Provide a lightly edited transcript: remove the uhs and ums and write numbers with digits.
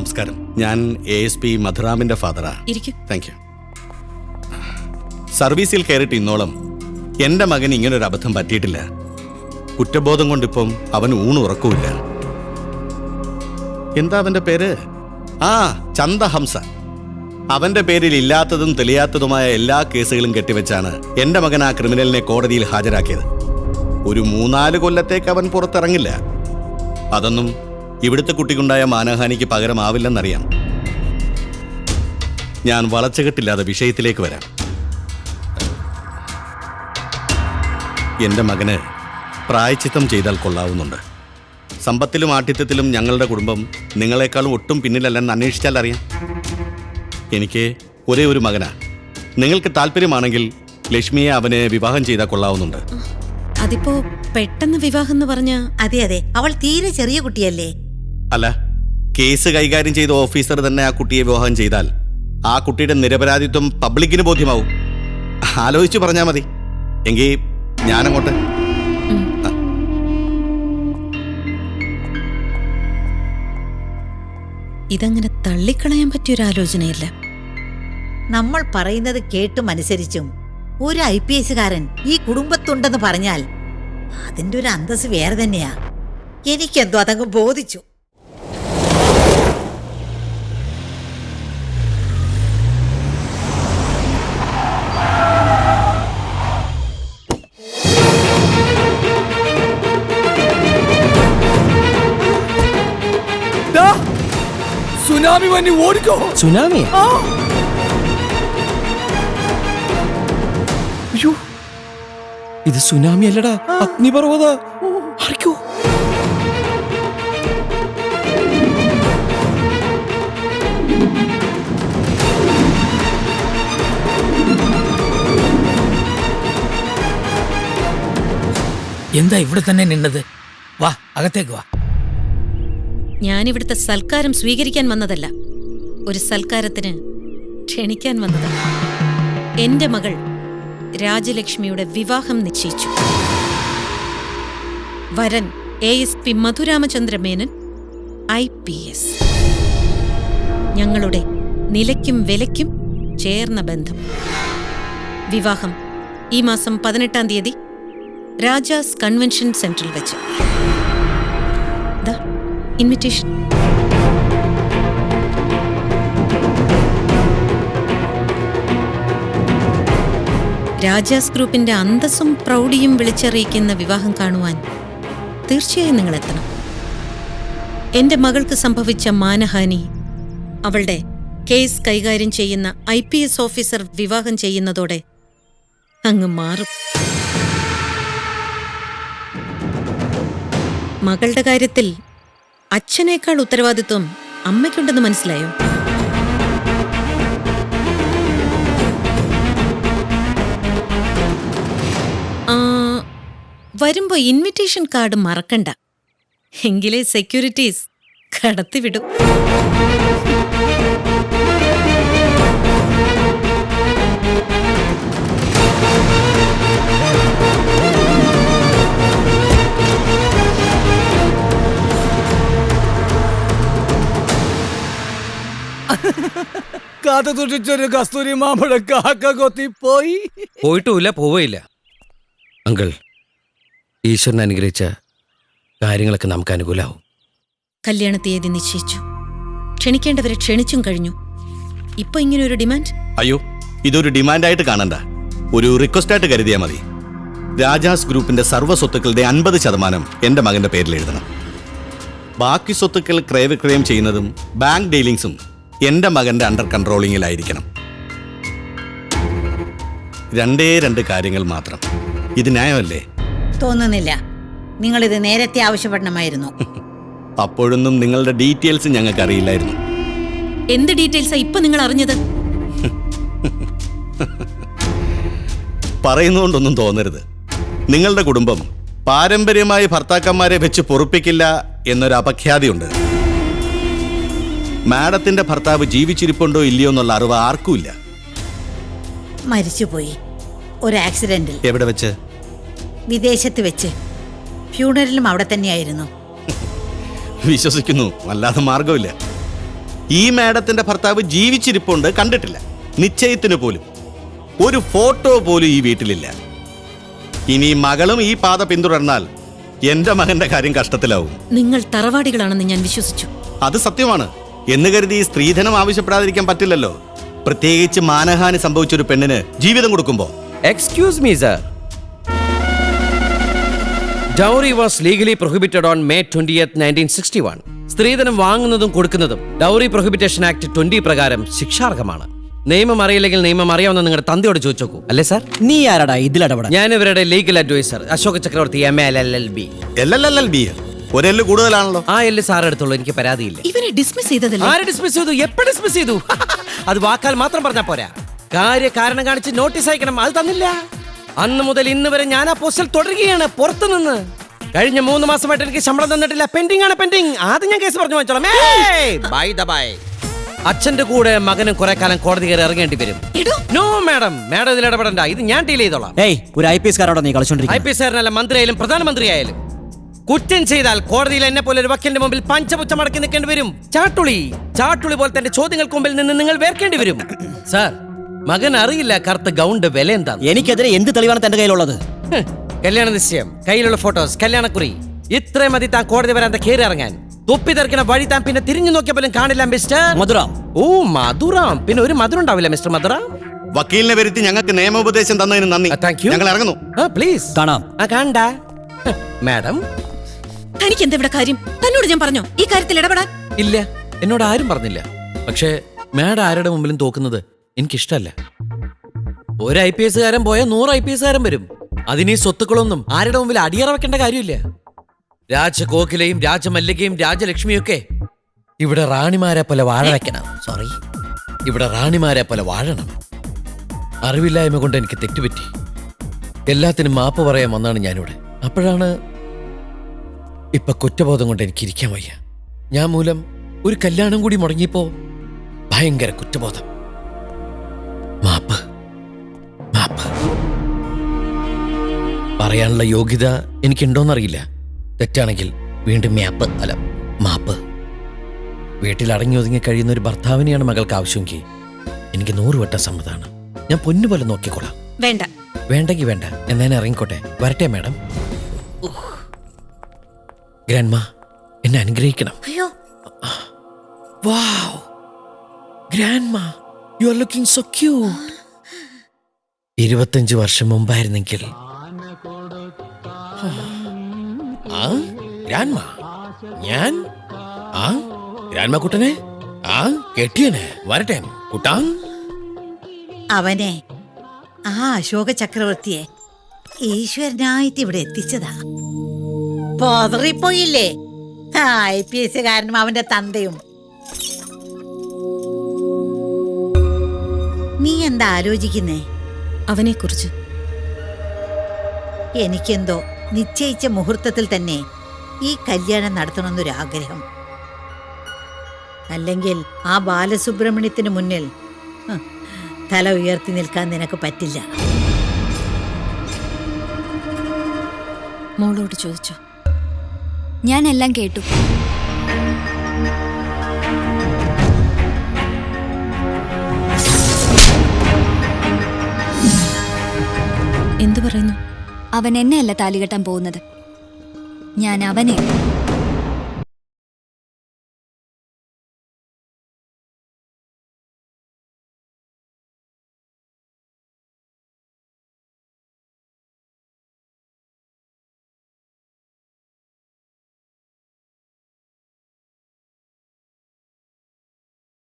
നമസ്കാരം. ഞാൻ ASP മധുറാമിന്റെ ഫാദറാ. Thank you. സർവീസിൽ കയറിയിട്ട് ഇന്നോളം എന്റെ മകൻ ഇങ്ങനൊരു അബദ്ധം പറ്റിയിട്ടില്ല. കുറ്റബോധം കൊണ്ടിപ്പം അവൻ ഊണുറക്കുമില്ല. എന്താ അവന്റെ പേര്? ചന്ദഹംസ. അവന്റെ പേരിൽ ഇല്ലാത്തതും തെളിയാത്തതുമായ എല്ലാ കേസുകളും കെട്ടിവെച്ചാണ് എന്റെ മകൻ ആ ക്രിമിനലിനെ കോടതിയിൽ ഹാജരാക്കിയത്. ഒരു 3-4 കൊല്ലത്തേക്ക് അവൻ പുറത്തിറങ്ങില്ല. അതൊന്നും ഇവിടുത്തെ കുട്ടിക്കുണ്ടായ മാനഹാനിക്ക് പകരമാവില്ലെന്നറിയാം. ഞാൻ വളച്ചുകെട്ടില്ലാതെ വിഷയത്തിലേക്ക് വരാം. എന്റെ മകന് പ്രായശ്ചിത്തം ചെയ്താൽ കൊള്ളാവുന്നുണ്ട്. സമ്പത്തിലും ആഠ്യത്വത്തിലും ഞങ്ങളുടെ കുടുംബം നിങ്ങളെക്കാളും ഒട്ടും പിന്നിലല്ലെന്ന് അന്വേഷിച്ചാൽ അറിയാം. എനിക്ക് ഒരേ ഒരു മകനാ. നിങ്ങൾക്ക് താല്പര്യമാണെങ്കിൽ ലക്ഷ്മിയെ അവനെ വിവാഹം ചെയ്താൽ കൊള്ളാവുന്നുണ്ട്. അതിപ്പോ പെട്ടെന്ന് വിവാഹം എന്ന് പറഞ്ഞ? അതെ, അവൾ തീരെ ചെറിയ കുട്ടിയല്ലേ. അല്ല, കേസ് കൈകാര്യം ചെയ്ത ഓഫീസർ തന്നെ ആ കുട്ടിയെ വിവാഹം ചെയ്താൽ ആ കുട്ടിയുടെ നിരപരാധിത്വം പബ്ലിക്കിന് ബോധ്യമാവും. ആലോചിച്ചു പറഞ്ഞാൽ മതി. എങ്കിൽ ഞാനങ്ങോട്ട്. ഇതങ്ങനെ തള്ളിക്കളയാൻ പറ്റിയൊരാലോചനയല്ല. നമ്മൾ പറയുന്നത് കേട്ടും അനുസരിച്ചും ഒരു IPS-കാരൻ ഈ കുടുംബത്തുണ്ടെന്ന് പറഞ്ഞാൽ അതിന്റെ ഒരു അന്തസ് വേറെ തന്നെയാ. എനിക്കെന്തോ അതങ്ങ് ബോധിച്ചു. സുനാമി വന്നി ഓടിക്കോ. സുനാമി? അയ്യോ, ഇത് സുനാമി അല്ലടാ, അഗ്നിപർവ്വത. ആർക്കോ എന്താ ഇവിടെ തന്നെ നിന്നത്? വാ, അകത്തേക്ക് വാ. ഞാനിവിടുത്തെ സൽക്കാരം സ്വീകരിക്കാൻ വന്നതല്ല, ഒരു സൽക്കാരത്തിന് ക്ഷണിക്കാൻ വന്നതാണ്. എന്റെ മകൾ രാജലക്ഷ്മിയുടെ വിവാഹം നിശ്ചയിച്ചു. വരൻ ASP മധുരാമചന്ദ്ര മേനൻ, IPS. ഞങ്ങളുടെ നിലയ്ക്കും വിലയ്ക്കും ചേർന്ന ബന്ധം. വിവാഹം ഈ മാസം 18-ാം തീയതി രാജാസ് കൺവെൻഷൻ സെന്ററിൽ വെച്ച്. ഇൻവിറ്റേഷൻ. രാജാസ് ഗ്രൂപ്പിന്റെ അന്തസ്സും പ്രൗഢിയും വിളിച്ചറിയിക്കുന്ന വിവാഹം കാണുവാൻ തീർച്ചയായും നിങ്ങൾ എത്തണം. എന്റെ മകൾക്ക് സംഭവിച്ച മാനഹാനി അവളുടെ കേസ് കൈകാര്യം ചെയ്യുന്ന IPS ഓഫീസർ വിവാഹം ചെയ്യുന്നതോടെ അങ്ങ് മാറും. മകളുടെ കാര്യത്തിൽ അച്ഛനേക്കാൾ ഉത്തരവാദിത്വം അമ്മയ്ക്കുണ്ടെന്ന് മനസ്സിലായോ? വരുമ്പോ ഇൻവിറ്റേഷൻ കാർഡ് മറക്കണ്ട. എങ്കിലേ സെക്യൂരിറ്റീസ് കടത്തിവിടും. കാത്തു തുട്ടിച്ചൊരു കസ്തൂരി മാമ്പഴ കാക്ക കൊത്തി പോയിട്ടുമില്ല, പോവുകയില്ല. അങ്കിൾ, ഈശ്വരൻ അനുഗ്രഹിച്ച കാര്യങ്ങളൊക്കെ നമുക്ക് അനുകൂലമാവും. കല്യാണ തീയതി നിശ്ചയിച്ചു. ക്ഷണിക്കേണ്ടവരെ ക്ഷണിച്ചും കഴിഞ്ഞു. ഇപ്പൊ ഇങ്ങനൊരു ഡിമാൻഡ്? അയ്യോ, ഇതൊരു ഡിമാൻഡായിട്ട് കാണണ്ട, ഒരു റിക്വസ്റ്റായിട്ട് കരുതിയാൽ മതി. രാജാസ് ഗ്രൂപ്പിന്റെ സർവ്വ സ്വത്തുക്കളുടെ 50% എന്റെ മകന്റെ പേരിൽ എഴുതണം. ബാക്കി സ്വത്തുക്കൾ ക്രയവിക്രയം ചെയ്യുന്നതും ബാങ്ക് ഡീലിങ്സും എന്റെ മകന്റെ അണ്ടർ കൺട്രോളിങ്ങിലായിരിക്കണം. 2 കാര്യങ്ങൾ മാത്രം. ഇത് ന്യായമല്ലേ? തോന്നുന്നില്ല. നിങ്ങളിത് നേരത്തെ ആവശ്യപ്പെടണമായിരുന്നു. അപ്പോഴൊന്നും നിങ്ങളുടെ ഡീറ്റെയിൽസ് ഞങ്ങൾക്ക് അറിയില്ലായിരുന്നു. എന്ത് ഡീറ്റെയിൽസാ ഇപ്പൊ നിങ്ങൾ അറിഞ്ഞത്? പറയുന്നതുകൊണ്ടൊന്നും തോന്നരുത്. നിങ്ങളുടെ കുടുംബം പാരമ്പര്യമായി ഭർത്താക്കന്മാരെ വെച്ച് പൊറുപ്പിക്കില്ല എന്നൊരു അപഖ്യാതിയുണ്ട്. മാഡത്തിന്റെ ഭർത്താവ് ജീവിച്ചിരിപ്പുണ്ടോ ഇല്ലയോ എന്നുള്ള അറിവ് ആർക്കുമില്ല. മരിച്ചുപോയി ഒരു ആക്സിഡന്റിൽ. എവിടെ വെച്ച്? വിദേശത്ത് വെച്ച്. ഫ്യൂണറലും അവിടെ തന്നെയായിരുന്നു. വിശ്വസിക്കുന്നു, അല്ലാതെ മാർഗമില്ല. ഈ മാഡത്തിന്റെ ഭർത്താവ് ജീവിച്ചിരിപ്പുണ്ട്, കണ്ടിട്ടില്ല. നിശ്ചയത്തിന് പോലും ഒരു ഫോട്ടോ പോലും ഈ വീട്ടിലില്ല. ഇനി മകളും ഈ പാത പിന്തുടർന്നാൽ എന്റെ മകന്റെ കാര്യം കഷ്ടത്തിലാവും. നിങ്ങൾ തറവാടികളാണെന്ന് ഞാൻ വിശ്വസിച്ചു. അത് സത്യമാണ് എന്ന് കരുതി സ്ത്രീധനം ആവശ്യപ്പെടാതിരിക്കാൻ പറ്റില്ലല്ലോ. പ്രത്യേകിച്ച് മാനഹാനി സംഭവിച്ചൊരു പെണ്ണിന് ജീവിതം കൊടുക്കുമ്പോ. Excuse me, sir. Dowry was legally prohibited on May 20th, 1961. സ്ത്രീധനം വാങ്ങുന്നതും കൊടുക്കുന്നതും ഡൗറി പ്രൊഹിബിറ്റേഷൻ ആക്ട് 20 പ്രകാരം ശിക്ഷാർഹമാണ്. നിയമം അറിയില്ലെങ്കിൽ നിയമം അറിയാവുന്ന നിങ്ങളുടെ തന്തയോട് ചോദിച്ചു നോക്കൂ. അല്ലേ സാർ? നീ ആരാടാ ഇതിലിടപെടാൻ? ഞാൻ ഇവരുടെ ലീഗൽ അഡ്വൈസർ അശോക് ചക്രവർത്തി MLLB. LLLB ഒരെല്ല് കൂടുതലാണല്ലോ. ആ എല്ല് സാർ എടുത്തോളൂ, എനിക്ക് പരാതിയില്ല. ഇവരെ ഡിസ്മിസ് ചെയ്തതല്ലേ? ആരെ ഡിസ്മിസ് ചെയ്തു? എപ്പോ ഡിസ്മിസ് ചെയ്തു? അത് വാക്കാൽ മാത്രം പറഞ്ഞാ പോരാ, കാരണം കാണിച്ച് നോട്ടീസ് അയക്കണം. അത് തന്നില്ല. അന്ന് മുതൽ ഇന്ന് വരെ ഞാൻ ആ പോസ്റ്റിൽ തുടരുകയാണ് പുറത്തു നിന്ന്. കഴിഞ്ഞ 3 മാസമായിട്ട് എനിക്ക് ശമ്പളം തന്നിട്ടില്ല. പെൻഡിംഗ് ആണ്, പെൻഡിംഗ്. ആദ്യം ഞാൻ കേസ് പറഞ്ഞു വാങ്ങിച്ചോളാം. അച്ഛന്റെ കൂടെ മകനും കുറെ കാലം കോടതി കയറി ഇറങ്ങേണ്ടി വരും. നോ മാഡം, മാഡം ഇതിൽ ഇടപെടണ്ട. ഇത് ഞാൻ ഡീൽ ചെയ്തോളാം. ഏയ്, ഒരു IPS കാരോടാ നീ കളിച്ചോണ്ടിരിക്കുന്നത്? IPS കാരനല്ല, മന്ത്രിയായാലും പ്രധാനമന്ത്രിയായാലും കുറ്റം ചെയ്താൽ കോടതിയിൽ എന്നെ പോലെ ഒരു വക്കീലിന്റെ മുമ്പിൽ പഞ്ചപുച്ച മടക്കി നിൽക്കേണ്ടി വരും. ചാട്ടുളി പോലെ തന്റെ ചോദ്യങ്ങൾക്ക് മുമ്പിൽ നിന്ന് നിങ്ങൾ വേർക്കേണ്ടി വരും. സാർ, മകൻ അറിയില്ല കറുത്ത ഗൗണ്ട് വില എന്താ. എനിക്കെതിരെ എന്ത് തെളിവാണ് തന്റെ കയ്യിലുള്ളത്? കല്യാണ നിശ്ചയം, കയ്യിലുള്ള ഫോട്ടോസ്, കല്യാണക്കുറി, ഇത്രയും മതി താൻ കോടതി വരാൻ കയറി ഇറങ്ങാൻ. തൊപ്പി തെറിക്കണ വഴി താൻ പിന്നെ തിരിഞ്ഞു നോക്കിയപ്പോലും കാണില്ല മിസ്റ്റർ മധുറാം. ഓ മധുറാം, പിന്നെ ഒരു മധുരം ഉണ്ടാവില്ല മിസ്റ്റർ മധുറാം. വക്കീലിനെ വരുത്തി ഞങ്ങൾക്ക് നിയമോപദേശം തന്നതിന് നന്ദി. Thank you. ഞങ്ങൾ ഇറങ്ങുന്നു. പ്ലീസ് കാണാം. കണ്ട മാഡം. തനിക്ക് എന്താ ഇവിടെ കാര്യം? തന്നോട് ഞാൻ പറഞ്ഞോ ഈ കാര്യത്തിൽ ഇടപെടാൻ? ഇല്ല, എന്നോട് ആരും പറഞ്ഞില്ല. പക്ഷേ മാഡം ആരുടെ മുമ്പിലും തോക്കുന്നത് എനിക്കിഷ്ടല്ല. ഒരു IPS കാരൻ പോയാൽ 100 IPS കാരൻ വരും. അതിന് ഈ സ്വത്തുക്കളൊന്നും ആരുടെ മുമ്പിൽ അടിയറ വെക്കേണ്ട കാര്യമില്ല. രാജകോകിലയും രാജമല്ലികയും രാജലക്ഷ്മിയും ഒക്കെ ഇവിടെ റാണിമാരെ പോലെ വാഴ വെക്കണം. സോറി, ഇവിടെ റാണിമാരെ പോലെ വാഴണം. അറിവില്ലായ്മ കൊണ്ട് എനിക്ക് തെറ്റുപറ്റി. എല്ലാത്തിനും മാപ്പ് പറയാൻ വന്നാണ് ഞാനിവിടെ. അപ്പോഴാണ് ഇപ്പൊ കുറ്റബോധം കൊണ്ട് എനിക്ക് ഇരിക്കാൻ വയ്യ. ഞാൻ മൂലം ഒരു കല്യാണം കൂടി മുടങ്ങിയപ്പോ ഭയങ്കര കുറ്റബോധം. മാപ്പ് മാപ്പ് പറയാനുള്ള യോഗ്യത എനിക്കുണ്ടോന്നറിയില്ല. തെറ്റാണെങ്കിൽ വീണ്ടും മാപ്പ്. വീട്ടിൽ അടങ്ങി ഒതുങ്ങി കഴിയുന്ന ഒരു ഭർത്താവിനെയാണ് മകൾക്ക് ആവശ്യമെങ്കിൽ എനിക്ക് 100 വട്ടം സമ്മതമാണ്. ഞാൻ പൊന്നുപോലെ നോക്കിക്കോളാം. വേണ്ട. വേണ്ടെങ്കിൽ വേണ്ട, എന്നാ ഇറങ്ങിക്കോട്ടെ. വരട്ടെ മാഡം. ഗ്രാൻഡ്മാ, എന്നെ അനുഗ്രഹിക്കണം. അയ്യോ, wow, grandma, you are looking so cute. 25 വർഷം മുമ്പായിരുന്നെങ്കിൽ ഗ്രാൻഡ്മാ, ഞാൻ ഗ്രാൻഡ്മാ കുട്ടനെ കെട്ടിയനെ. വരട്ടെ കുട്ടാ. അവനെ ആ അശോക ചക്രവർത്തിയെ ഈശ്വരനായിട്ട് ഇവിടെ എത്തിച്ചതാ. പോതറിപ്പോയില്ലേ IPS കാരനും അവന്റെ തന്തയും. നീ എന്താ ആലോചിക്കുന്നേ? അവനെക്കുറിച്ച്. എനിക്കെന്തോ നിശ്ചയിച്ച മുഹൂർത്തത്തിൽ തന്നെ ഈ കല്യാണം നടത്തണമെന്നൊരാഗ്രഹം. അല്ലെങ്കിൽ ആ ബാലസുബ്രഹ്മണ്യത്തിന് മുന്നിൽ തല ഉയർത്തി നിൽക്കാൻ നിനക്ക് പറ്റില്ല. മോളോട് ചോദിച്ചോ? ഞാൻ എല്ലാം കേട്ടു. എന്തു പറയുന്നു? അവൻ എന്നെയല്ല താലി കെട്ടാൻ പോകുന്നത്, ഞാൻ അവനെ.